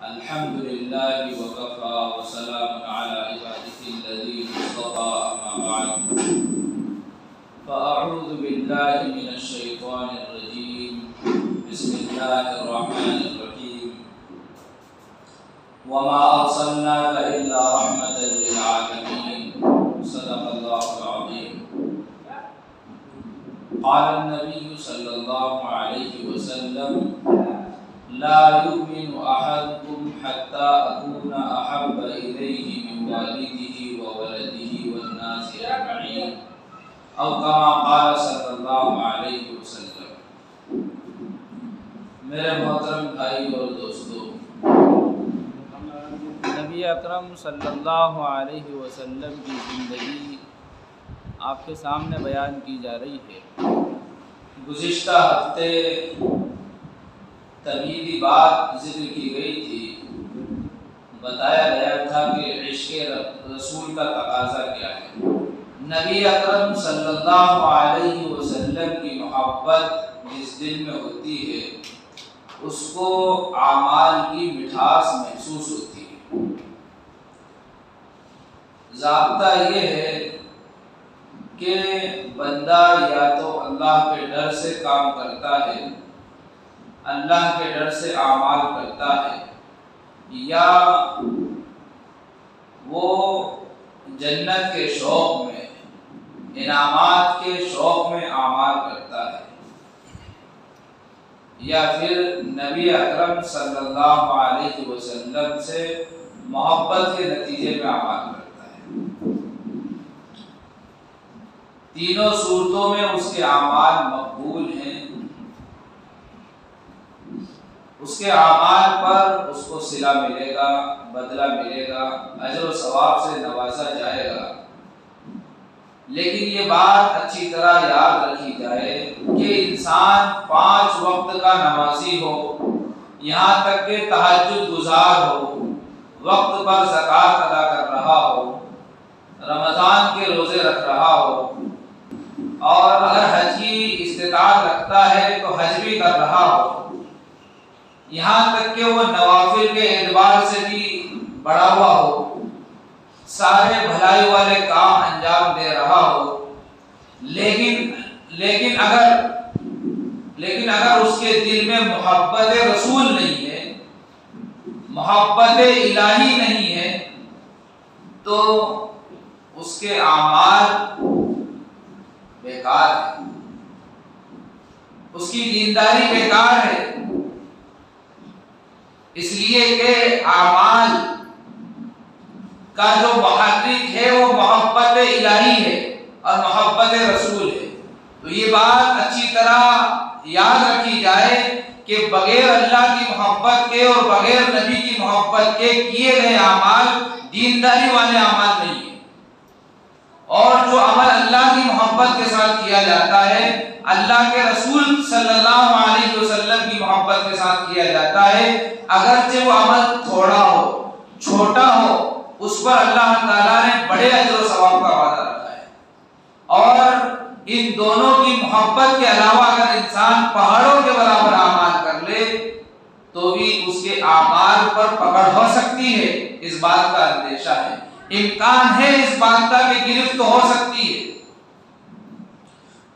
अल्हम्दुलिल्लाहि व कफ़ा व सलामुन अला इबादिहिल्लज़ीना इस्तफ़ा अम्मा बअद फ़अऊज़ु बिल्लाहि मिनश शैतानिर रजीम बिस्मिल्लाहिर रहमानिर रहीम व मा अर्सलनाका इल्ला रहमतल लिल आलमीन सदक़ल्लाहुल अज़ीम। क़ाला नबी सल्लल्लाहु अलैहि वसल्लम ला युमिनु अहदुकुम हत्ता अकूना अहब्बा इलैहि मिन वालिदिही व वलदिही वन नासि अजमईन औ कमा क़ाल सल्लल्लाहु अलैहि वसल्लम। मेरे मोहतरम भाई और दोस्तों, नबी अकरम सल्लल्लाहु अलैहि वसल्लम की ज़िंदगी आपके सामने बयान की जा रही है। गुज़िश्ता हफ्ते तवीली बात जिक्र की गई थी। बताया गया था कि इश्क़े रसूल का तकाज़ा क्या है। नबी अकरम सल्लल्लाहु अलैहि वसल्लम की मोहब्बत जिस दिल में होती है उसको आमाल की मिठास महसूस होती है। ज़ाब्ता ये है कि बंदा या तो अल्लाह के डर से काम करता है, अल्लाह के डर से आमाल करता है, या वो जन्नत के शौक़ में, इनामात के शौक़ में आमाल करता है, या फिर नबी अकरम सल्लल्लाहु अलैहि वसल्लम से मोहब्बत के नतीजे में आमाल करता है। तीनों सूरतों में उसके आमाल मकबूल हैं। उसके आमाल पर उसको सिला मिलेगा, बदला मिलेगा, अजर व सवाब से नवाजा जाएगा। लेकिन ये बात अच्छी तरह याद रखी जाए कि इंसान 5 वक्त का नमाजी हो, यहाँ तक कि तहज्जुद गुजार हो, वक्त पर ज़कात अदा कर रहा हो, रमज़ान के रोज़े रख रहा हो, और अगर हज की इस्तिताअत रखता है तो हज भी कर रहा हो, यहाँ तक कि वो नवाफिल के एतबार से भी बढ़ा हुआ हो, सारे भलाई वाले काम अंजाम दे रहा हो, लेकिन अगर उसके दिल में मोहब्बत रसूल नहीं है, मोहब्बत इलाही नहीं है, तो उसके आमाल बेकार है, उसकी दीनदारी बेकार है। इसलिए कि आमाल का जो मुहर्रिक है वो मोहब्बत इलाही है और मोहब्बत रसूल है। तो ये बात अच्छी तरह याद रखी जाए कि बगैर अल्लाह की मोहब्बत के और बगैर नबी की मोहब्बत के किए गए आमाल दीनदारी वाले आमाल नहीं है। और जो अमल अल्लाह की मोहब्बत के साथ किया जाता है, अल्लाह के रसूल सल्लल्लाहु अलैहि वसल्लम की मोहब्बत के साथ किया जाता है, अगरचे वो अमल थोड़ा हो, छोटा हो, उस पर अल्लाह ताला ने बड़े अजर व सवाब का वादा रखा है। और इन दोनों की मोहब्बत के अलावा अगर इंसान पहाड़ों के बराबर आमाल कर ले तो भी उसके आमाल पर पकड़ हो सकती है। इस बात का अंदेशा है, इम्कान है इस बात का कि गिरफ्त हो सकती है।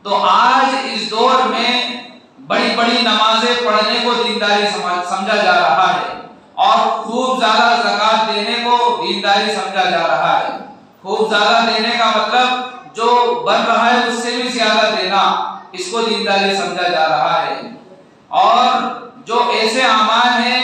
तो आज इस दौर में बड़ी बड़ी नमाजें पढ़ने को दीनदारी समझा जा रहा है और खूब ज्यादा ज़कात देने को दीनदारी समझा जा रहा है। खूब ज्यादा देने का मतलब जो बन रहा है उससे भी ज्यादा देना, इसको दीनदारी समझा जा रहा है। और जो ऐसे आमाल हैं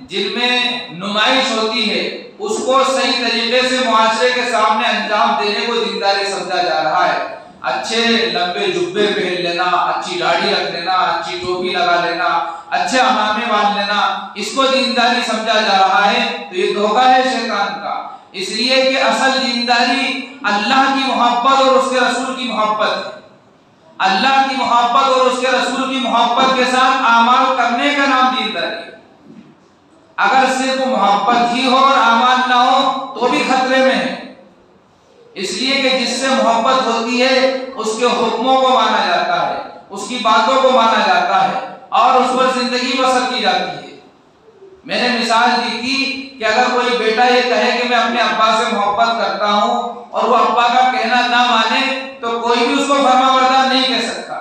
जिनमें नुमाइश होती है, उसको सही तरीके से मुआशरे के सामने अंजाम देने को दीनदारी समझा जा रहा है। अच्छे लंबे जुब्बे पहन लेना, अच्छी दाढ़ी रख लेना, अच्छी टोपी लगा लेना, अच्छे अमामे बांध लेना, इसको दीनदारी समझा जा रहा है। तो ये धोखा है शैतान का। इसलिए कि असल दीनदारी अल्लाह की मोहब्बत और उसके रसूल की मोहब्बत है। अल्लाह की मोहब्बत और उसके रसूल की मोहब्बत के साथ आमाल करने का नाम दीनदारी है। अगर सिर्फ मोहब्बत ही हो और आमाल ना हो तो भी खतरे में है। इसलिए कि जिससे मोहब्बत होती है उसके हुक्मों को माना जाता है, उसकी बातों को माना जाता है और उस पर जिंदगी बसर की जाती है। मैंने मिसाल दी थी कि अगर कोई बेटा ये कहे कि मैं अपने अब्बा से मोहब्बत करता हूँ और वो अब्बा का कहना ना माने तो कोई भी उसको फरमाबरदार नहीं कह सकता।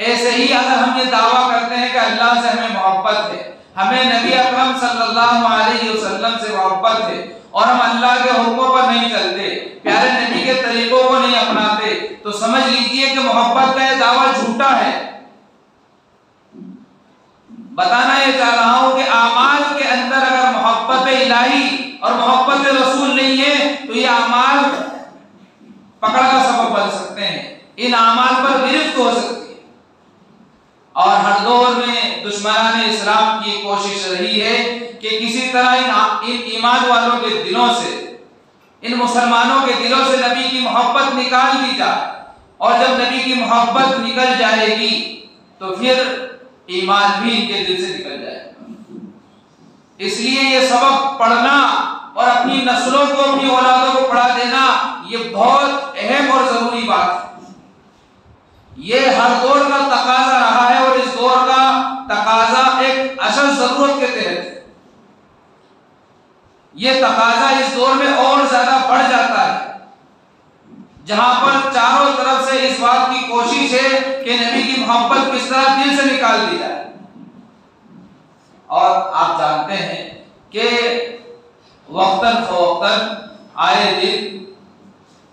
ऐसे ही अगर हम ये दावा करते हैं कि अल्लाह से हमें मोहब्बत है, हमें नबी अकरम सल्लल्लाहु अलैहि वसल्लम से मोहब्बत है और हम अल्लाह के हुक्मों पर नहीं चलते, प्यारे नबी के तरीकों को नहीं अपनाते, तो समझ लीजिए कि मोहब्बत का ये दावा झूठा है। बताना ये चाह रहा हूं कि आमाल के अंदर अगर मोहब्बत इलाही और मोहब्बत रसूल नहीं है तो ये आमाल पकड़ का सबब बन सकते हैं, इन आमाल पर गिरफ्त हो सकती है। और हर दौर में दुश्मनाने इस्लाम की कोशिश रही है कि किसी तरह इन ईमान वालों के दिलों से, इन मुसलमानों के दिलों से नबी की मोहब्बत निकाल दी जाए, और जब नबी की मोहब्बत निकल जाएगी तो फिर ईमान भी इनके दिल से निकल जाएगा। इसलिए ये सबक पढ़ना और अपनी नस्लों को, अपनी औलादों को पढ़ा देना ये बहुत अहम और जरूरी बात है। ये हर दौर का तकाजा रहा है और इस दौर का तकाजा एक अशद जरूरत के तहत है। ये तकाजा इस दौर में और ज्यादा बढ़ जाता है जहां पर चारों तरफ से इस बात की कोशिश है कि नबी की मोहब्बत किस तरह दिल से निकाल दी जाए। और आप जानते हैं कि वक्तन फवक्तन आए दिन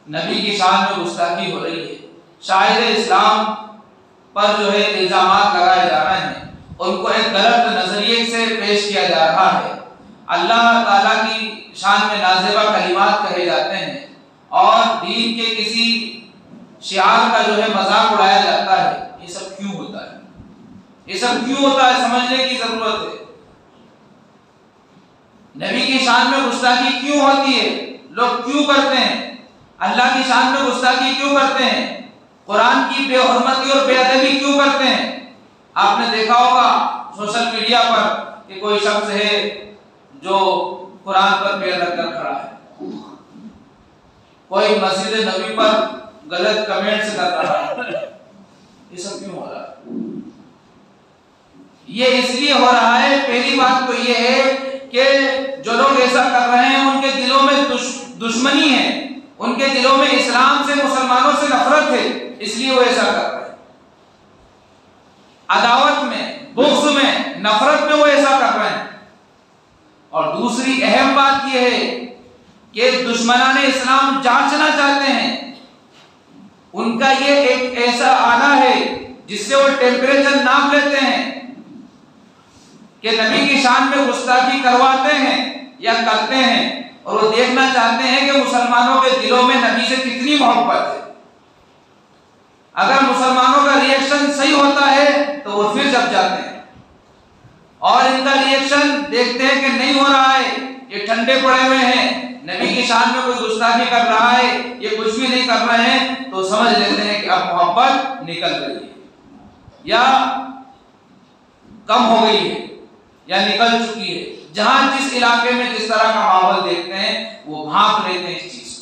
नबी की शान में गुस्ताखी हो रही है, शायर इस्लाम पर जो है इल्जामात लगाए जा रहे हैं, उनको एक गलत नजरिए से पेश किया जा रहा है। अल्लाह ताला की शान में नाज़िबा कलिमात कहे जाते हैं और दीन के किसी शिआर का जो है मजाक उड़ाया जाता है। ये सब क्यों होता है? ये सब क्यों होता है समझने की जरूरत है। नबी की शान में गुस्ताखी क्यों होती है? लोग क्यों करते हैं? अल्लाह की शान में गुस्ताखी क्यों करते हैं? कुरान की बेहुरमती और बेअदबी क्यों करते हैं? आपने देखा होगा सोशल मीडिया पर कि कोई शख्स है जो कुरान पर पैर रखकर खड़ा है, कोई मस्जिद नबी पर गलत कमेंट्स कर रहा है। ये सब क्यों हो रहा है? ये इसलिए हो रहा है, पहली बात तो ये है कि जो लोग ऐसा कर रहे हैं उनके दिलों में दुश्मनी है, उनके दिलों में इस्लाम से, मुसलमानों से नफरत है, इसलिए वो ऐसा कर रहे हैं। अदावत में, बुग़्ज़ में, नफरत में वो ऐसा कर रहे हैं। और दूसरी अहम बात यह है कि दुश्मनाने इस्लाम जांचना चाहते हैं। उनका ये एक ऐसा आला है जिससे वो टेम्परेचर नाप लेते हैं कि नबी की शान में गुस्ताखी करवाते हैं या करते हैं, और वो देखना चाहते हैं कि मुसलमानों के दिलों में नबी से कितनी मोहब्बत है। अगर मुसलमानों का रिएक्शन सही होता है तो वो फिर जब जाते हैं, और इनका रिएक्शन देखते हैं कि नहीं हो रहा है, ये ठंडे पड़े हुए हैं, नबी की शान में कोई गुस्ताखी कर रहा है, ये कुछ भी नहीं कर रहे हैं, तो समझ लेते हैं कि अब मोहब्बत निकल रही है या कम हो गई है या निकल चुकी है। जहां जिस इलाके में जिस तरह का माहौल देखते हैं वो भांप लेते हैं इस चीज।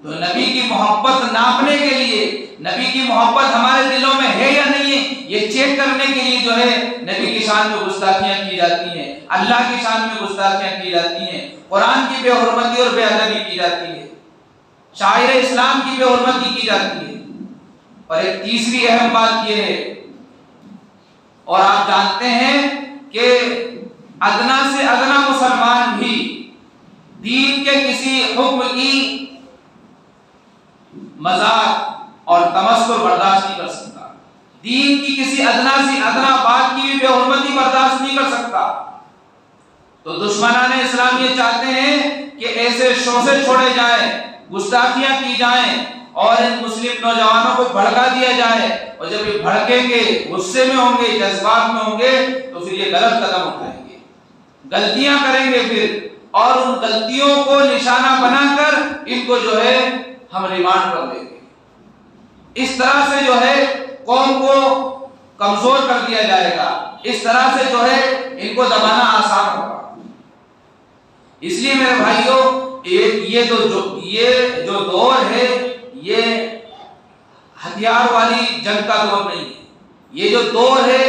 तो नबी की मोहब्बत नापने के लिए, नबी की मोहब्बत हमारे दिलों में है या नहीं है, ये चेक करने के लिए जो है नबी की शान में गुस्ताखियां की जाती हैं, अल्लाह की शान में गुस्ताखियां की जाती हैं, कुरान की बेहुरमती और बेअदबी की जाती है, शायर इस्लाम की बेहुरमती की जाती है। और एक तीसरी अहम बात यह है, और आप जानते हैं कि अदना से अदना मुसलमान भी दीन के किसी हुक्म की मजाक और तमस्कुर बर्दाश्त नहीं कर सकता, दीन की किसी अदना से अदना बात की भी बेहुरमती बर्दाश्त नहीं कर सकता। तो दुश्मनाने इस्लाम ये चाहते हैं कि ऐसे शोषे छोड़े जाएं, गुस्ताखियां की जाएं और इन मुस्लिम नौजवानों को भड़का दिया जाए, और जब ये भड़केंगे, गुस्से में होंगे, जज्बात में होंगे, तो फिर ये गलत कदम उठाएंगे, गलतियां करेंगे फिर, और उन गलतियों को निशाना बनाकर इनको जो है हम रिमांड पर लेंगे। इस तरह से जो है कौम को कमजोर कर दिया जाएगा, इस तरह से जो है इनको दबाना आसान होगा। इसलिए मेरे भाइयों, ये जो दौर है ये हथियार वाली जंग का दौर नहीं है। ये जो दौर है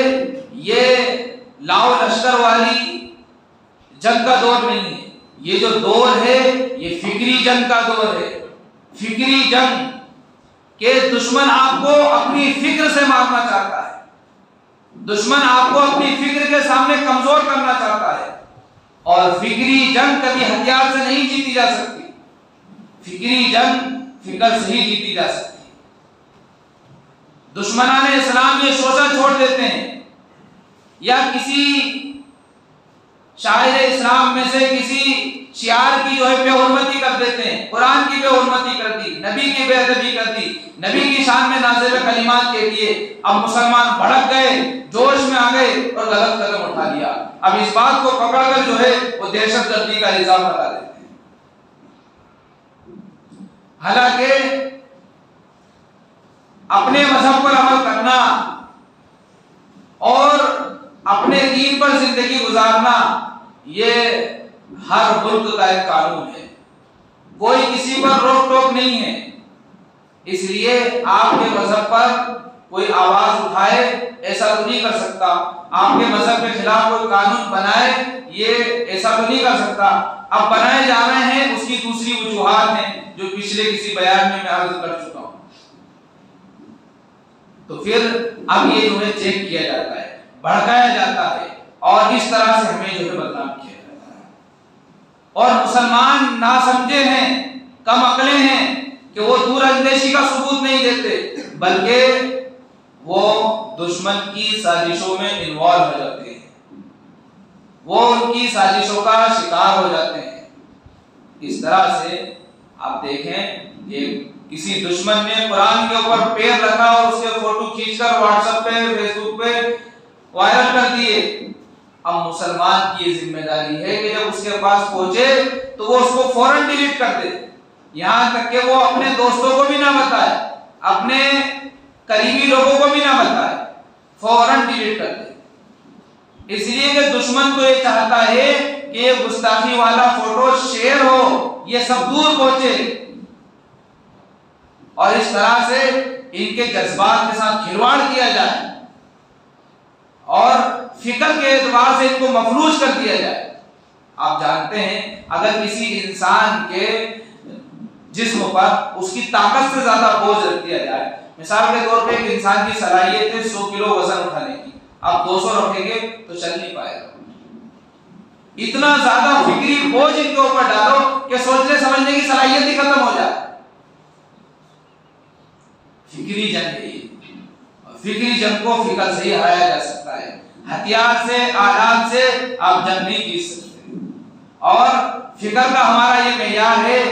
ये लाओ लश्कर वाली जंग का दौर नहीं है। ये जो दौर है ये फिक्री जंग का दौर है। फिक्री जंग के दुश्मन आपको अपनी फिक्र से मारना चाहता है, दुश्मन आपको अपनी फिक्र के सामने कमजोर करना चाहता है। और फिक्री जंग कभी हथियार से नहीं जीती जा सकती, फिक्री जंग फिक्र से ही जीती जा सकती है। दुश्मनाने इस्लाम ये सोचा छोड़ देते हैं, या किसी शायर इस्लाम में से किसी शियार की जो है बेहुरमती कर देते हैं, कुरान की बेहुरमती कर दी, नबी की बेअदबी कर दी, नबी की शान में नाज़िल कलिमात कह दिए। अब मुसलमान भड़क गए, जोश में आ गए और गलत कदम उठा लिया। अब इस बात को पकड़कर जो है वो दहशतगर्दी का इल्जाम लगा देते हैं। हालांकि अपने मजहब पर अमल करना और अपने दीन पर जिंदगी गुजारना ये हर मुल्क का एक कानून है, कोई किसी पर रोक टोक नहीं है। इसलिए आपके मजहब पर कोई आवाज उठाए ऐसा तो नहीं कर सकता, आपके मजहब के खिलाफ कोई कानून बनाए ये ऐसा तो नहीं कर सकता। अब बनाए जा रहे हैं, उसकी दूसरी वजूहात हैं जो पिछले किसी बयान में मैं अर्ज कर चुका हूं। तो फिर अब ये जो है चेक किया जाता है, भड़काया जाता है और इस तरह से हमें जो है बदनाम किया जाता है। और मुसलमान ना समझे हैं, कम अकले हैं कि वो दूरअंदेशी का सबूत नहीं देते, बल्कि वो दुश्मन की साजिशों में इन्वॉल्व हो जाते हैं, वो उनकी साजिशों का शिकार हो जाते हैं। इस तरह से आप देखें कि किसी दुश्मन ने कुरान के ऊपर पैर रखा और उसके फोटो खींचकर व्हाट्सएप पे, फेसबुक पे वायरल कर दिए। अब मुसलमान की जिम्मेदारी है कि जब उसके पास पहुंचे तो वो उसको फौरन डिलीट कर दे, यहां तक कि वो अपने दोस्तों को भी ना बताए, अपने करीबी लोगों को भी ना बताए, फौरन डिलीट कर दे। इसलिए कि दुश्मन तो ये चाहता है कि ये गुस्ताखी वाला फोटो शेयर हो, ये सब दूर पहुंचे और इस तरह से इनके जज्बात के साथ खिलवाड़ किया जाए और फिक्र के एतबार से इनको मफलूज कर दिया जाए। आप जानते हैं अगर किसी इंसान के जिस्म पर उसकी ताकत से ज्यादा बोझ रख दिया जाए, मिसाल के तौर पे एक इंसान की सलाहियत है 100 किलो वजन उठाने की, आप 200 रखेंगे तो चल नहीं पाएगा। इतना ज्यादा फिक्री बोझ इनके ऊपर डालो कि सोचने समझने की सलाहियत ही खत्म हो जाए। फिक्री जंग है ये, फिक्री जंग को फिक्र से ही हराया जा सकता है, हथियार से, आलात से आप जंग नहीं जीत सकते। और फिक्र का हमारा ये मेयार है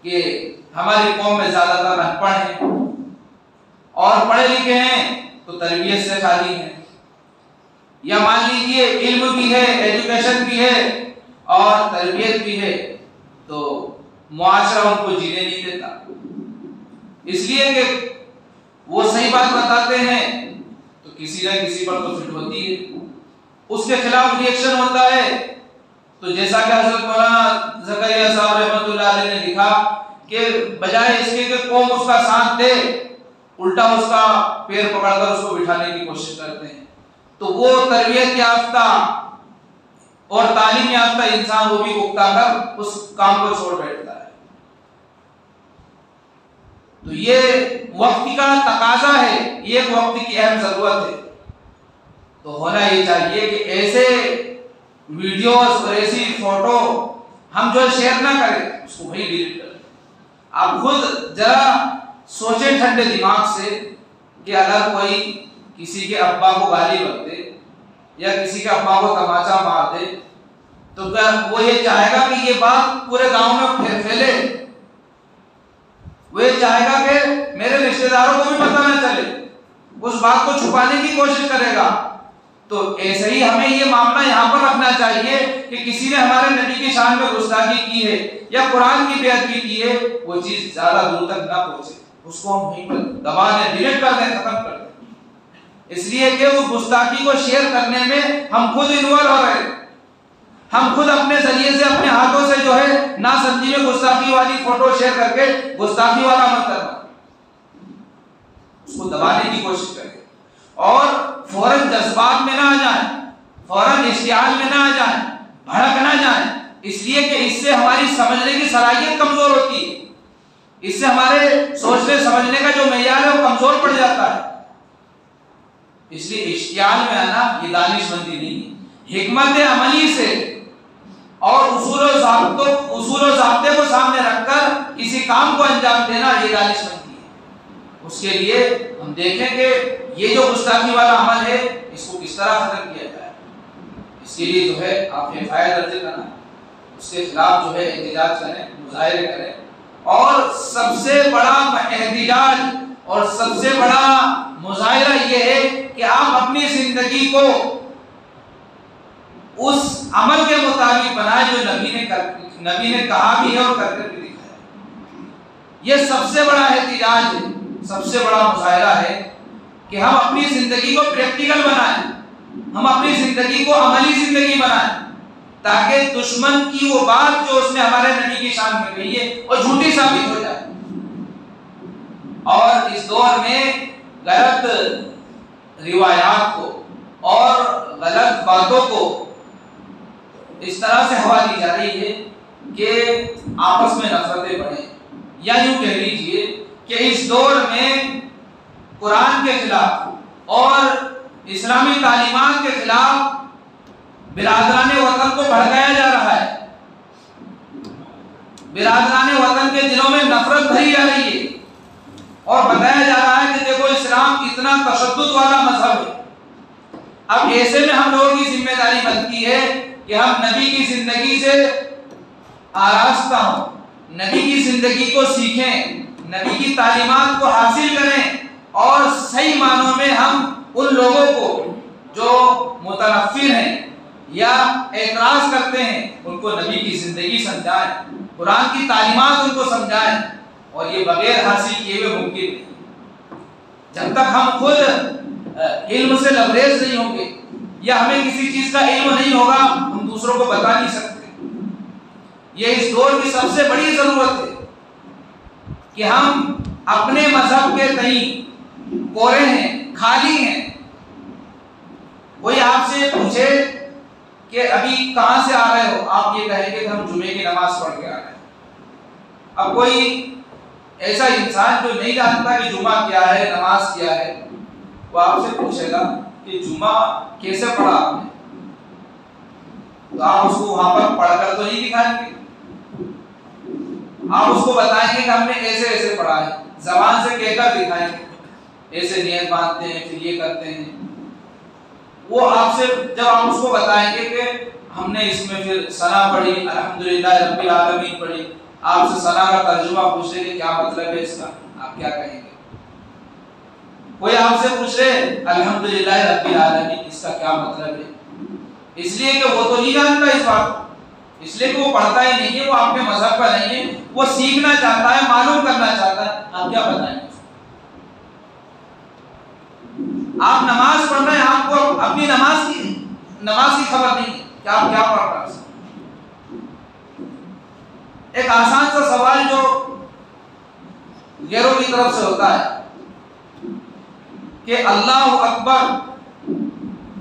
कि हमारी कौम में ज्यादातर अनपढ़ हैं और पढ़े लिखे हैं तो तरबियत से खाली हैं, या मान लीजिए इल्म भी है, एजुकेशन भी है और तरबियत भी है, तो मुआशरा उनको जीने नहीं देता। इसलिए कि वो सही बात बताते हैं तो किसी न किसी पर तो फिट होती है, उसके खिलाफ रिएक्शन होता है। तो जैसा कि हज़रत मौलाना ज़करिया साहब रहमतुल्लाह अलैह ने लिखा कि बजाय इसके कि कौम उसका साथ दे, उल्टा उसका पैर पकड़कर उसको बिठाने की कोशिश करते हैं। तो वो तरबियत याफ्ता और तालीम याफ्ता इंसान वो भी उकता कर उस काम को छोड़ बैठता है। तो ये वक्त का तकाजा है, ये एक वक्त की अहम जरूरत है। तो होना ये चाहिए कि ऐसे वीडियोस और ऐसी फोटो हम जो शेयर ना करें, उसको वही डिलीट करें। आप खुद जरा सोचें ठंडे दिमाग से कि अगर कोई किसी के अब्बा को गाली बक दे या किसी के अब्बा को तमाचा मार दे तो क्या वो ये चाहेगा कि ये बात पूरे गांव में फैले? वो ये चाहेगा कि मेरे रिश्तेदारों को भी पता न चले, उस बात को छुपाने की कोशिश करेगा। तो ऐसे ही हमें ये मामला यहाँ पर रखना चाहिए कि किसी ने हमारे नबी की शान में गुस्ताखी की है या कुरान की बेअदबी की है, वो चीज ज्यादा दूर तक ना पहुंचे, उसको हम वहीं पर दबा दें, डिलीट कर दें, खत्म कर दें। इसलिए कि वो गुस्ताखी को शेयर करने में हम खुद इन्वॉल्व हो रहे हैं, हम खुद अपने जरिए से अपने हाथों से जो है ना समझी में गुस्ताखी वाली फोटो शेयर करके गुस्ताखी वाला मत करना, उसको दबाने की कोशिश करें और फौरन जज्बात में ना आ जाए, फौरन इश्तिहाल में ना आ जाए। भड़क ना जाए, इसलिए कि इससे हमारी समझने की सलाहियत कमजोर होती है, इससे हमारे सोचने समझने का जो मेयार है वो कमजोर पड़ जाता है। इसलिए इश्तियाल में आना ये दानिशमंदी नहीं है, हिकमत अमली से और उसूल और ज़ाब्ते को सामने रखकर किसी काम को अंजाम देना ये दानिशमंदी है। उसके लिए हम देखेंगे ये जो गुस्ताखी वाला अमल है इसको किस तरह खत्म किया जाए। इसके लिए जो है आप एफआईआर दर्ज करना, उसके खिलाफ जो है एहतजाज करें, मुजाहिरे करें, और सबसे बड़ा एहतजाज और सबसे बड़ा मुजाहिरा ये है कि आप अपनी जिंदगी को उस अमल के मुताबिक बनाए जो नबी ने कहा भी है और करके भी दिखाया। ये सबसे बड़ा एहतजाज है, सबसे बड़ा मुजाहिरा है कि हम अपनी जिंदगी को प्रैक्टिकल बनाएं, हम अपनी जिंदगी को अमली जिंदगी बनाएं, ताकि दुश्मन की वो बात जो उसने हमारे नबी की शान में कही है वो झूठी साबित हो जाए। और इस दौर में गलत रिवायात को और गलत बातों को इस तरह से हवा दी जा रही है कि आपस में नफरतें बढ़े, या यूं कह लीजिए कि इस दौर में कुरान के खिलाफ और इस्लामी तालीमात के खिलाफ बिरादराने वतन को भड़काया जा रहा है। बिरादराने वतन के दिलों में नफरत भरी जा रही है और बताया जा रहा है कि देखो इस्लाम इतना तशद्दुद वाला मजहब है। अब ऐसे में हम लोगों की जिम्मेदारी बनती है कि हम नबी की जिंदगी से आरास्ता हों, नबी की जिंदगी को सीखें, नबी की तालीमात को हासिल करें और सही मानों में हम उन लोगों को जो मुतनफ्फिर हैं या एतराज करते हैं उनको नबी की जिंदगी समझाएं, कुरान की तालीमात उनको समझाएं, और ये बगैर हासिल किए हुए मुमकिन नहीं। जब तक हम खुद इल्म से लबरेज नहीं होंगे या हमें किसी चीज का इल्म नहीं होगा हम दूसरों को बता नहीं सकते। ये इस दौर की सबसे बड़ी जरूरत है कि हम अपने मजहब के तई कोरे हैं, खाली हैं। कोई आपसे पूछे कि अभी कहां से आ रहे हो, आप ये कहेंगे कि हम जुमे की नमाज पढ़ के आ रहे हैं। अब कोई ऐसा इंसान जो नहीं जानता कि जुमा क्या है, नमाज क्या है, वो आपसे पूछेगा कि जुमा कैसे पढ़ा आपने, तो आप उसको वहां पर पढ़कर तो नहीं दिखाएंगे, आप उसको बताएंगे कि हमने ऐसे ऐसे पढ़ा है, जबान से कहकर दिखाएंगे, ऐसे नियत बांधते हैं फिर ये करते हैं। वो आपसे जब आप उसको बताएंगे कि हमने इसमें फिर सना पढ़ी, अल्हम्दुलिल्लाह रब्बिल आलमीन पढ़ी, आपसे सना का तर्जुमा पूछे कि क्या मतलब है इसका, आप क्या कहेंगे? कोई आपसे पूछ रहे अल्हम्दुलिल्लाह रब्बिल आलमीन इसका क्या मतलब है, इसलिए कि वो तो नहीं जानता इस बात को, इसलिए कि वो पढ़ता ही नहीं है, वो आपके मजहब का नहीं है, वो सीखना चाहता है, मालूम करना चाहता है, आप क्या बताएंगे? आप नमाज पढ़ रहे हैं, आपको अपनी नमाज की खबर नहीं है कि आप क्या पढ़ रहे हैं। एक आसान सा सवाल जो गैरों की तरफ से होता है कि अल्लाह अकबर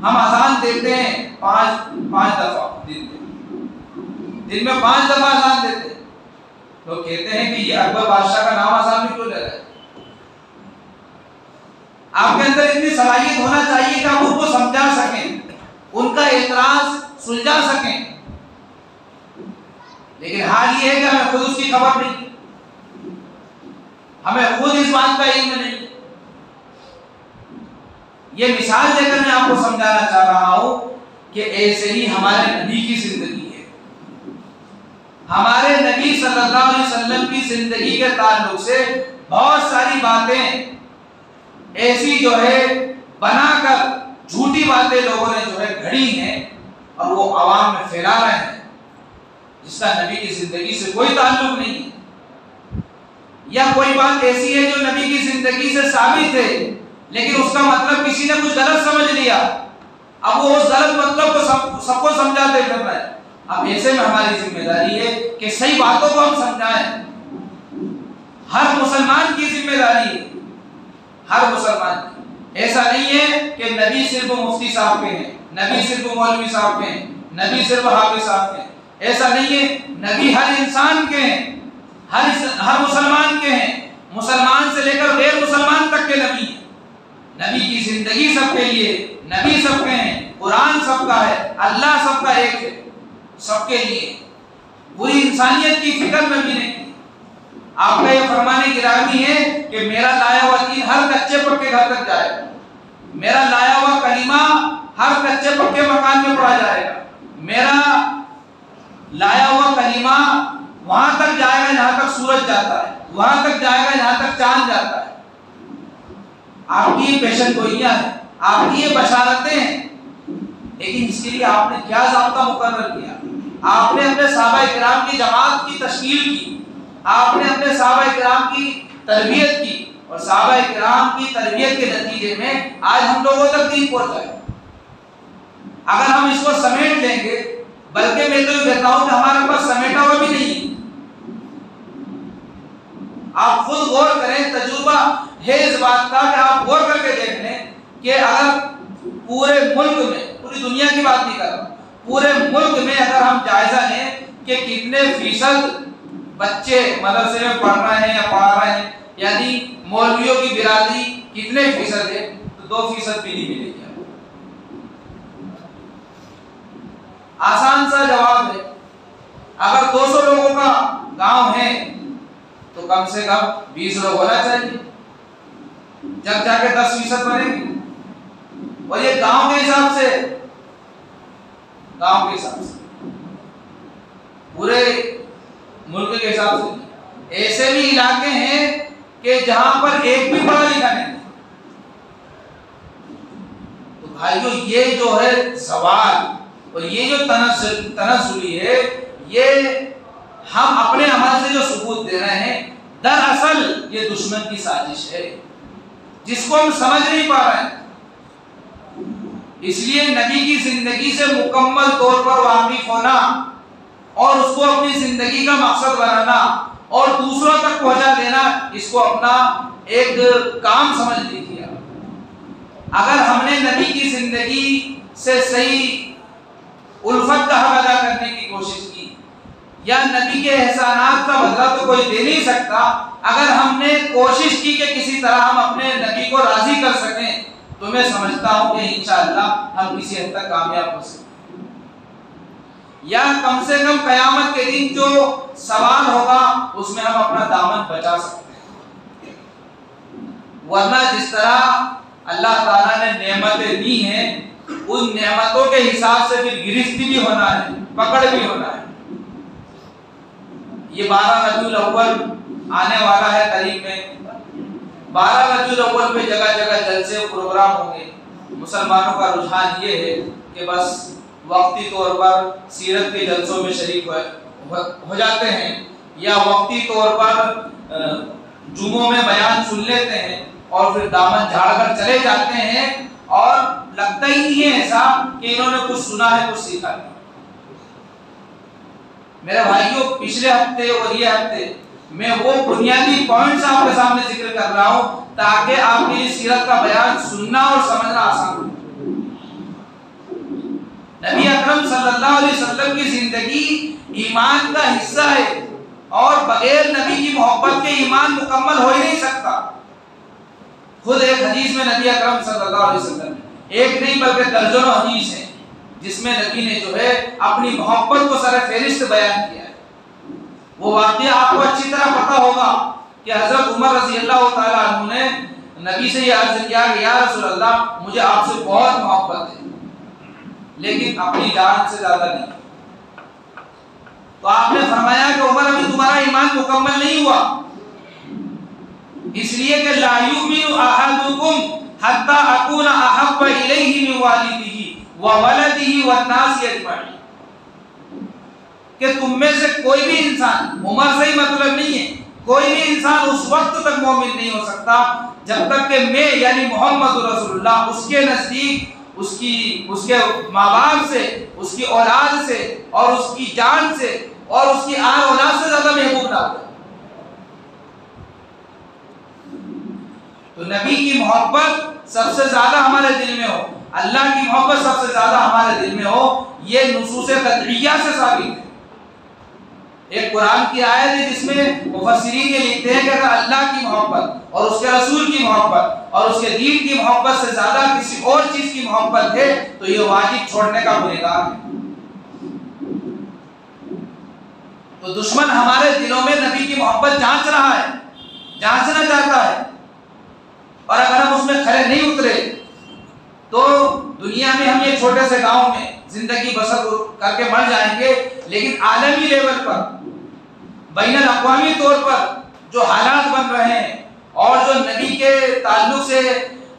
हम अजान देते हैं पांच दफा दिन में 5 दफा अजान देते हैं। लोग कहते हैं कि ये अकबर बादशाह का नाम अजान में क्यों ले रहे हैं? आपके अंदर इतनी सलाहियत होना चाहिए कि आप उनको समझा सकें, उनका एतराज सुलझा सकें, लेकिन हाल ये है कि हमें खुद उसकी खबर नहीं, हमें खुद इस बात का इल्म नहीं। ये मिसाल देकर मैं आपको समझाना चाह रहा हूं कि ऐसे ही हमारे नबी की जिंदगी है। हमारे नबी सल्लल्लाहु अलैहि वसल्लम की जिंदगी के ताल्लुक से बहुत सारी बातें ऐसी जो है बनाकर झूठी बातें लोगों ने जो है घड़ी हैं और वो आवाम में फैला रहे हैं, जिसका नबी की जिंदगी से कोई ताल्लुक नहीं है। या कोई बात ऐसी है जो नबी की जिंदगी से साबित है लेकिन उसका मतलब किसी ने कुछ गलत समझ लिया, अब वो उस गलत मतलब को सबको समझाते फिर रहे हैं। अब ऐसे में हमारी जिम्मेदारी है कि सही बातों को हम समझाएं। हर मुसलमान की जिम्मेदारी है, हर मुसलमान। ऐसा नहीं है कि नबी सिर्फ मुफ्ती साहब के हैं, नबी सिर्फ मौलवी साहब के हैं, नबी सिर्फ हाफिज साहब के हैं, ऐसा नहीं है। नबी हर इंसान के हैं, हर मुसलमान के हैं, मुसलमान से लेकर गैर मुसलमान तक के नबी हैं। नबी की जिंदगी सबके लिए, नबी सबके हैं, कुरान सबका है, अल्लाह सबका एक है, सबके लिए पूरी इंसानियत की फिक्र नबी ने की। आपका ये फरमाने गिरामी है कि मेरा लाया हुआ दीन हर कच्चे पक्के घर तक जाएगा, मेरा लाया हुआ कलीमा हर कच्चे पक्के मकान में पढ़ा जाएगा, मेरा लाया हुआ कलीमा वहां तक जाएगा जहां तक सूरज जाता है, वहां तक जाएगा जहां तक चांद जाता है। आपकी ये पेशन गोइयां है, आपकी ये बशारतें हैं, लेकिन इसके लिए आपने क्या ज़ाब्ता मुकर्रर किया? आपने अपने सहाबा किराम की जमात की तश्कील की, आपने अपने सहाबा किराम की तरबियत की, और सहाबा किराम की तरबियत के नतीजे में आज हम लोगों तक दीन पहुंचा है। अगर हम इसको समेट लेंगे, बल्कि मैं तो ये कहता हूं कि हमारे पास समेटा हुआ भी नहीं है। आप खुद गौर करें, तजुर्बा है इस बात का कि आप गौर करके देख लें कि अगर पूरे मुल्क में, पूरी दुनिया की बात नहीं कर रहा, पूरे मुल्क में अगर हम जायजा लें कि कितने फीसद बच्चे मदरसे में पढ़ रहे हैं या पढ़ा रहे हैं, यानी मौलवियों की बिरादरी कितने फीसद है, तो 2% भी नहीं मिलेगी। आसान सा जवाब है, अगर 200 लोगों का गांव है तो कम से कम 20 लोग होना चाहिए, जब जाके 10% बनेंगे। और ये गांव के हिसाब से, गांव के हिसाब से, पूरे मुल्क के हिसाब से। ऐसे भी इलाके हैं कि जहां पर एक भी पढ़ा लिखा नहीं। तो भाइयों, ये जो है सवाल और ये जो तनस्सुली है, ये हम अपने अमल से जो सबूत दे रहे हैं, दरअसल ये दुश्मन की साजिश है जिसको हम समझ नहीं पा रहे हैं। इसलिए नबी की जिंदगी से मुकम्मल तौर पर वाकिफ होना और उसको अपनी जिंदगी का मकसद बनाना और दूसरों तक पहुंचा देना, इसको अपना एक काम समझ लीजिए। अगर हमने नबी की जिंदगी से सही उल्फत का हक अदा करने की कोशिश की, या नबी के एहसानात का बदला तो कोई दे नहीं सकता, अगर हमने कोशिश की कि किसी तरह हम अपने नबी को राजी कर सकें, तो मैं समझता हूं कि इंशाअल्लाह हम किसी हद तक कामयाब हो सकते हैं, या कम से कम कयामत के दिन जो सवाल होगा उसमें हम अपना दामन बचा सकते हैं। वरना जिस तरह अल्लाह ताला ने नेमतें दी हैं, उन नेमतों के हिसाब से फिर गिरफ्ती भी होना है, पकड़ भी होना है। ये 12 रबीउल अव्वल आने वाला है करीब में। 12 रबीउल अव्वल पे जगह जगह जलसे प्रोग्राम होंगे। मुसलमानों का रुझान ये है कि बस वक्ती तौर पर सीरत के जलसों में शरीक हो जाते हैं, या वक्ती तौर पर जुमों में बयान सुन लेते हैं और फिर दामन झाड़कर चले जाते हैं, और लगता ही नहीं है ऐसा कि इन्होंने कुछ सुना है, कुछ सीखा है। मेरे भाइयों, पिछले हफ्ते और ये हफ्ते मैं वो बुनियादी पॉइंट्स आपके सामने जिक्र कर रहा हूं ताकि आपके लिए सीरत का बयान सुनना और समझना आसान हो। नबी अकरम सल्लल्लाहु अलैहि वसल्लम की जिंदगी ईमान का हिस्सा है, और बगैर नबी की मोहब्बत के ईमान मुकम्मल हो ही नहीं सकता। खुद एक हदीस में नबी अकरम सल्लल्लाहु अलैहि वसल्लम, एक नहीं बल्कि दर्जनों हदीस हैं जिसमें नबी ने जो है अपनी मोहब्बत को सर फहरिस्त बयान किया है। वो वाक़या आपको अच्छी तरह पता होगा कि हजरत उमर रज़ी अल्लाह ताला अन्हु ने नबी से ये अर्ज किया कि या रसूल अल्लाह, मुझे आपसे बहुत मोहब्बत है, लेकिन अपनी जान से ज्यादा नहीं। तो आपने फरमाया कि उमर, अभी तुम्हारा ईमान मुकम्मल नहीं हुआ, इसलिए कि ला युमिनु अहदुकुम हत्ता अकूना अहब्बा इलैहि मिन वालिदिही व वलदिही वन नास अजमईन, कि तुम में से कोई भी इंसान, उमर से ही मतलब नहीं है, कोई भी इंसान उस वक्त तक मोमिन नहीं हो सकता जब तक कि मैं यानी मोहम्मद रसूलुल्लाह उसके नजदीक, उसके माँ बाप से, उसकी औलाद से और उसकी जान से और उसकी आन औलाद से ज्यादा महबूब ना हो। तो नबी की मोहब्बत सबसे ज्यादा हमारे दिल में हो। अल्लाह की मोहब्बत सबसे ज्यादा हमारे दिल में हो, ये नुसूस कतइया से साबित है। एक कुरान की आयत है जिसमें मुफस्सिरीन ये लिखते हैं कि अगर अल्लाह की मोहब्बत और उसके रसूल की मोहब्बत और उसके दीन की मोहब्बत से ज्यादा किसी और चीज की मोहब्बत है तो ये वाजिब छोड़ने का गुनहगार है। तो दुश्मन हमारे दिलों में नबी की मोहब्बत जांच रहा है, जांचना चाहता है, और अगर हम उसमें खरे नहीं उतरे तो दुनिया में हम ये छोटे से गांव में जिंदगी बसर करके मर जाएंगे, लेकिन आलमी लेवल पर बैनुल अक़वामी तौर पर जो हालात बन रहे हैं और जो नबी के ताल्लुक से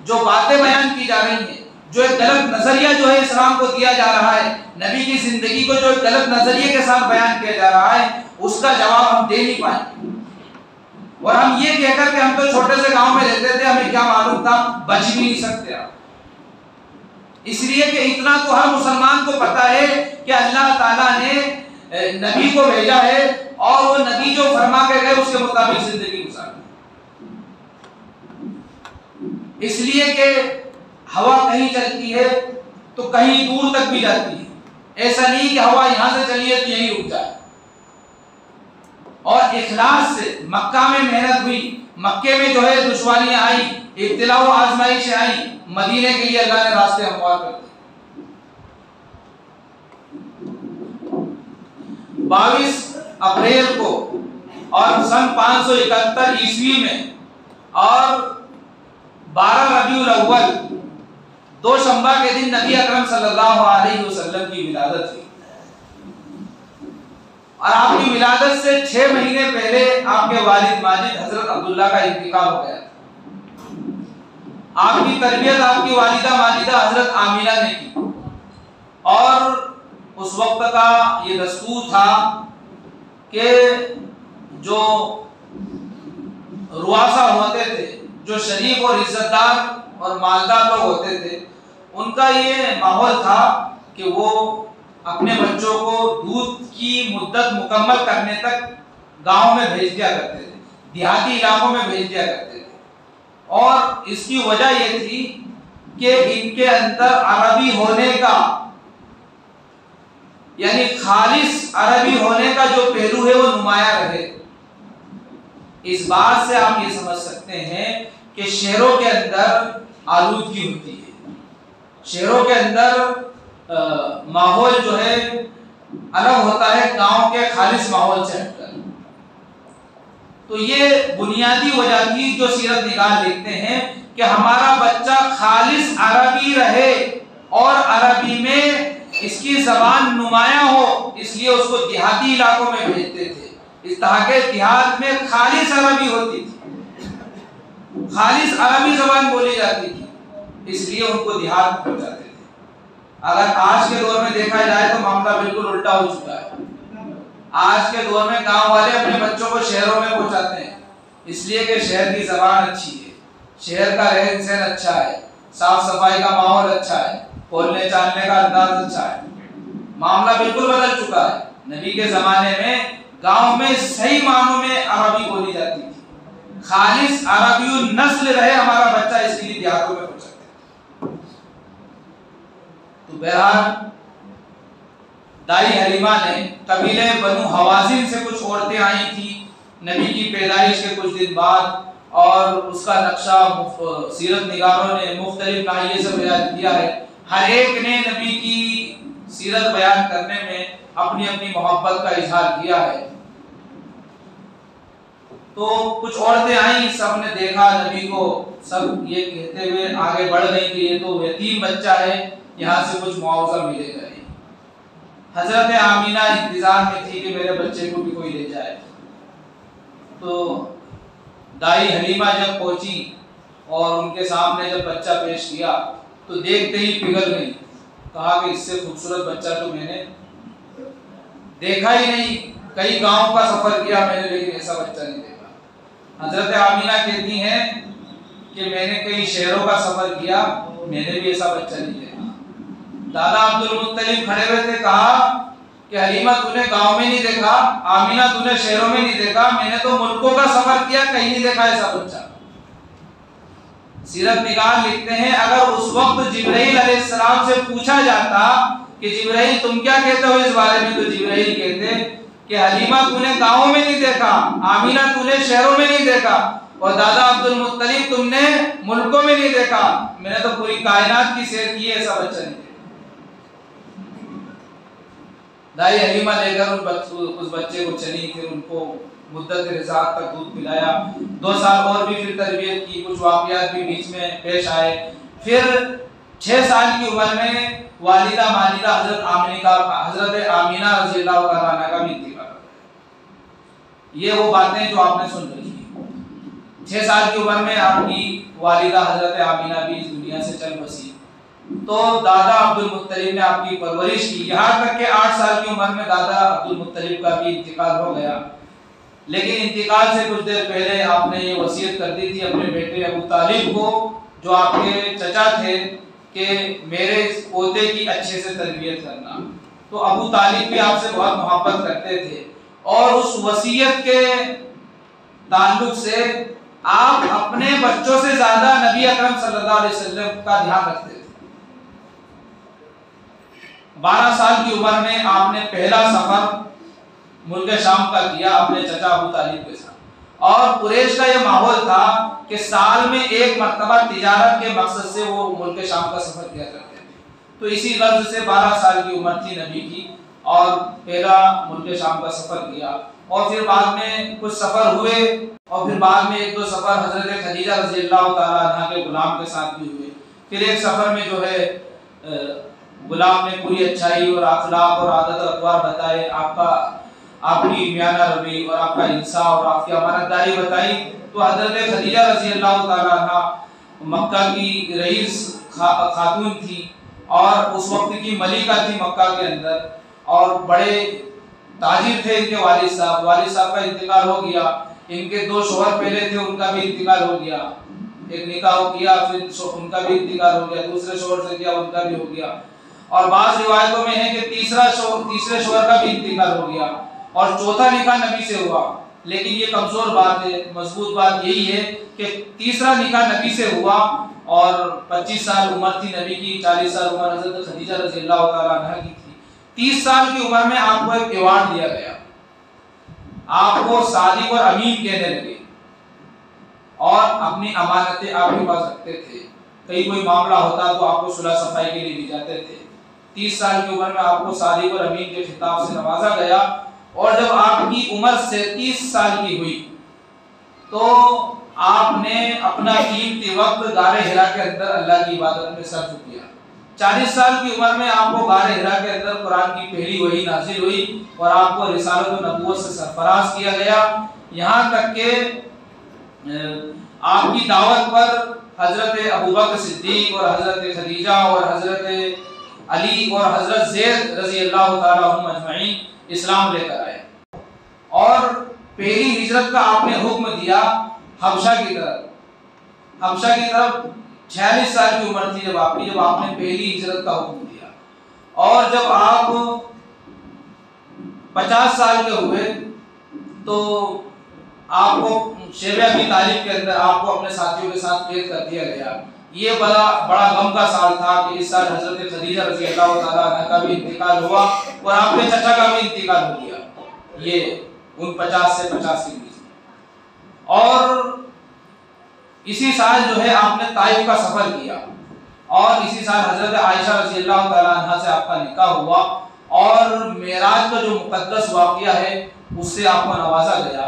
जो बातें बयान की जा रही हैं, जो एक गलत नजरिया जो है इस्लाम को दिया जा रहा है, नबी की जिंदगी को जो एक गलत नजरिए के साथ बयान किया जा रहा है, उसका जवाब हम दे नहीं पाएंगे। और हम ये कहकर के हम तो छोटे से गांव में रहते थे, हमें क्या मालूम था, बच भी नहीं सकते आप। इसलिए कि इतना तो हर मुसलमान को पता है कि अल्लाह ताला ने नबी को भेजा है और वो नबी जो फरमा के गए उसके मुताबिक जिंदगी गुजारनी। इसलिए कि हवा कहीं चलती है तो कहीं दूर तक भी जाती है, ऐसा नहीं कि हवा यहां से चली है तो यहीं रुक जाए। और इखलास से मक्का में मेहनत हुई, मक्के में जो है दुश्वारियां आई, इब्तिला व आजमाइश आई, मदीने के लिए अल्लाह ने रास्ते हमवार कर दिए। 22 अप्रैल को और सन 571 ईस्वी में और 12 रबीउल अव्वल दो शंबा के दिन नबी अकरम सल्लल्लाहु अलैहि वसल्लम की विलादत हुई। और आपकी विलादत से 6 महीने पहले आपके वालिद माजिद हजरत अब्दुल्ला का इंतकाल हो गया। आपकी तरबियत आपकी वालिदा माजिदा हजरत आमिना ने की, और उस वक्त का ये दस्तूर था कि जो रुआसा होते थे, जो शरीफ और इज्जतदार और मालदार लोग होते थे, उनका ये माहौल था कि वो अपने बच्चों को दूध की मुद्दत मुकम्मल करने तक गांव में भेज दिया करते थे, देहाती इलाकों में भेज दिया करते थे। और इसकी वजह यह थी कि इनके अंदर अरबी होने का, यानी खालिस अरबी होने का जो पहलू है वो नुमाया रहे। इस बात से आप ये समझ सकते हैं कि शहरों के अंदर आलूदगी होती है, शहरों के अंदर माहौल जो है अलग होता है गांव के खालिस माहौल से हटकर। तो ये बुनियादी वजह थी जो सीरत निगाह लिखते हैं कि हमारा बच्चा खालिस अरबी रहे और अरबी में इसकी जबान नुमाया हो, इसलिए उसको देहाती इलाकों में भेजते थे। इस तरह के देहात में खालिस अरबी होती थी, खालिस अरबी जबान बोली जाती थी, इसलिए उनको देहात में पहुंचाते थे। अगर आज के दौर में देखा जाए तो मामला बिल्कुल उल्टा हो चुका है। आज के दौर में गांव वाले अपने बच्चों को शहरों में पहुंचाते हैं, इसलिए कि शहर की जबान अच्छी है, शहर का रहन सहन अच्छा है, साफ सफाई का माहौल अच्छा है, बोलने चालने का अंदाज अच्छा है। मामला बिल्कुल बदल चुका है। नबी के जमाने में गांव में सही मानों में अरबी बोली जाती थी, खालिस अरबी नस्ल रहे हमारा बच्चा, इसके लिए देहातों में पहुंचाते। तो बहरहाल दाई हलीमा ने कबीले बनु हवाजिन से कुछ औरतें आई थी नबी की पैदाइश के कुछ दिन बाद, और उसका नक्शा सीरत निगारों ने मुख्तलिफ नाहिये से बयान किया है। हर एक ने नबी की सीरत बयान करने में अपनी अपनी मोहब्बत का इजहार किया है। तो कुछ औरतें आई, सब ने देखा नबी को, सब ये कहते हुए आगे बढ़ गई कि ये तो यतीम बच्चा है, यहाँ से कुछ मुआवजा मिलेगा। हजरत आमीना इंतजार में थी कि मेरे बच्चे को भी कोई ले जाए। तो दाई हलीमा जब पहुंची और उनके सामने जब बच्चा पेश किया तो देखते ही पिघल गई, कहा कि इससे खूबसूरत बच्चा तो मैंने देखा ही नहीं, कई गांव का सफर किया मैंने, लेकिन ऐसा बच्चा नहीं देखा। हजरत आमीना कहती हैं कि मैंने कई शहरों का सफर किया, मैंने भी ऐसा बच्चा नहीं देखा। दादा अब्दुल मुत्तलिब खड़े हुए थे, कहा कि हलीमा तूने गांव में नहीं देखा, आमीना तूने शहरों में नहीं देखा, मैंने तो मुल्कों का सफर किया, कहीं नहीं देखा ऐसा बच्चा। सीरत निगार लिखते हैं, अगर उस वक्त जिब्राइल अलैहिस्सलाम से पूछा जाता कि जिब्राइल तुम क्या कहते हो इस बारे में, तो जिब्राइल कहते कि हलीमा तूने गांवों में नहीं देखा, आमीना तूने शहरों में नहीं देखा, और दादा अब्दुल मुत्तलिब तुमने मुल्कों में नहीं देखा, मैंने तो पूरी कायनात की सैर की है, ऐसा बच्चा नहीं देखा। दाई हलीमा लेकर उस बच्चे को चली, फिर उनको मुद्दत रिज़ात तक दूध पिलाया, 2 साल और भी फिर तरबियत की, कुछ वाक़यात भी बीच में पेश आए। फिर 6 साल की उम्र में वालिदा मालिदा हज़रत आमीना रज़ियल्लाहु तआला अन्हा का भी इंतकाल हो गया। ये वो बातें जो आपने सुन रही हैं। 6 साल की उम्र में आपकी वालिदा हज़रत आमीना भी इस दुनिया से चल बसी, तो दादा अब्दुल मुत्तलिब ने आपकी परवरिश की, यहाँ तक कि 8 साल की उम्र में दादा अब्दुल मुत्तलिब का भी इंतकाल हो गया। लेकिन इंतकाल से कुछ देर पहले आपने ये वसीयत कर दी थी अपने बेटे अबू तालिब को, जो आपके चचा थे, कि मेरे पोते की अच्छे से तरबियत करना। तो अबू तालिब भी आपसे बहुत मोहब्बत करते थे, और उस वसीयत के ताल्लुक से आप अपने बच्चों से ज्यादा नबी अकरम सल्लल्लाहु अलैहि वसल्लम का ध्यान रखते थे। 12 साल की उम्र में आपने पहला सफर मुल्क शाम का किया अपने चचा अबू तालिब के साथ, और कुरैश का यह माहौल था कि साल में एक मर्तबा तिजारत के मकसद से वो मुल्क शाम का सफर किया करते थे। तो इसी गर्ज से 12 साल की उम्र थी नबी की, और पहला मुल्क शाम का सफर किया, और फिर बाद में कुछ सफर हुए, और फिर बाद में 1-2 सफर हजरत खदीजा रज़ियल्लाहु तआला अन्हा के गुलाम के साथ भी हुए। फिर एक सफर में जो है गुलाम ने पूरी अच्छाई और अखलाक और आदत और अतवार बताए, आपकी मियाना रवि और आपका इंसाफ और आपकी अमानतदारी बताई। तो हजरत खदीजा रज़ियल्लाहु तआला अन्हा मक्का की रईस खातून थी, और उस वक्त की मलिका थी मक्का के अंदर, और बड़े ताजिर थे इनके वालिद साहब का इंतकाल हो गया। इनके 2 शोहर पहले थे, उनका भी इंतकाल हो गया, एक निकाह किया, फिर उनका भी इंतकाल हो गया, दूसरे शोहर से किया, उनका भी हो गया, और बाज़ रिवायतों में है कि तीसरे शोहर का भी इंतकाल हो गया, और चौथा निकाह नबी से हुआ। लेकिन ये कमजोर बात है, मजबूत बात यही है कि तीसरा निकाह नबी से हुआ, और 25 साल उम्र थी नबी की, 40 साल उम्र हज़रत खदीजा रज़ियल्लाहु तआला अन्हा की थी। 30 साल की उम्र में आपको एक अवार्ड दिया गया, आपको सादिक और अमीन कहने लगे, और अपनी अमानतें आपके पास रखते थे। कहीं कोई मामला होता तो आपको सुलह सफाई के लिए दी जाते थे। 30 साल की उम्र में आपको सादिक और अमीन के खिताब से नवाजा गया, और जब आपकी उम्र 37 साल की हुई तो आपने अपना कीमती वक्त गारे हिरा के अंदर अल्लाह की इबादत में सर्फ किया। 40 साल की उम्र में आपको गारे हिरा के अंदर कुरान की पहली वही नाजिल हुई, और आपको रिसालत व नबूवत से सरफराज किया गया। यहाँ तक के आपकी दावत पर हजरत अबू बकर सिद्दीक और हजरत खदीजा और हजरत अली और हजरत ज़ैद रज़ियल्लाहु तआला अन्हुम अजमईन इस्लाम लेकर आए, और पहली हिजरत का आपने हुक्म दिया हबशा की तरफ। 46 साल की उम्र थी जब आपने पहली हिजरत का हुक्म दिया, और जब आप 50 साल के हुए तो आपको शेबे अबी तालिब के अंदर आपको अपने साथियों के साथ कैद कर दिया गया। ये बड़ा गम का साल था कि इस साल हजरत खदीजा रज़ियल्लाहु तआला अन्हा का भी इंतकाल हुआ, और आपके चचा का भी इंतकाल हो गया, ये 49 से 50 के बीच में। और इसी साल जो है आपने ताइफ का सफर किया, और इसी साल हजरत आयशा रज़ियल्लाहु तआला अन्हा से आपका निकाह हुआ, और मेराज का जो मुकद्दस वाक़या है उससे आपको नवाजा गया,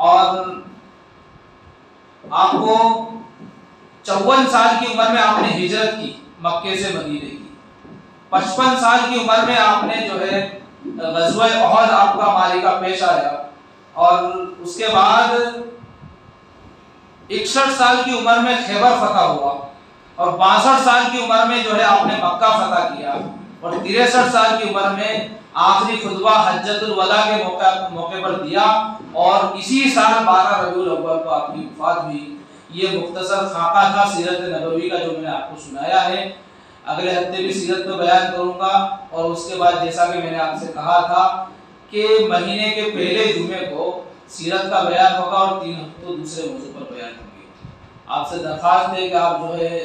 और आपको 54 साल की उम्र में आपने हिजरत की मक्के से मदीने की। 55 साल की उम्र में आपने जो है ग़ज़वा उहद आपका मारिका पेश आया, और उसके बाद 61 साल की उम्र में खैबर फतह हुआ, और 62 साल की उम्र में जो है आपने मक्का फतह किया, और 63 साल की उम्र में आखिरी खुतबा हज्जतुल वदा के मौके पर दिया, और इसी साल 12 रबीउल अव्वल को आपकी वफ़ात हुई। ये मुख्तसर खाका था सीरत नबवी का जो मैंने आपको सुनाया है। अगले हफ्ते भी सीरत पर बयान करूंगा, और उसके बाद जैसा कि मैंने आपसे कहा था कि महीने के पहले जुमे को सीरत का बयान होगा, और 3 हफ्तों दूसरे मौजू पर बयान होंगे। आपसे दरख्वास्त है कि आप जो है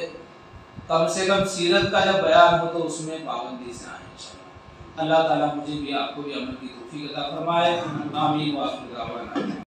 कम से कम सीरत का जब बयान हो तो उसमें पाबंदी से आए इंशाअल्लाह। अल्लाह ताला मुझे भी आपको भी अमल की तौफीक अता फरमाए। आमीन व आखिर दावाना।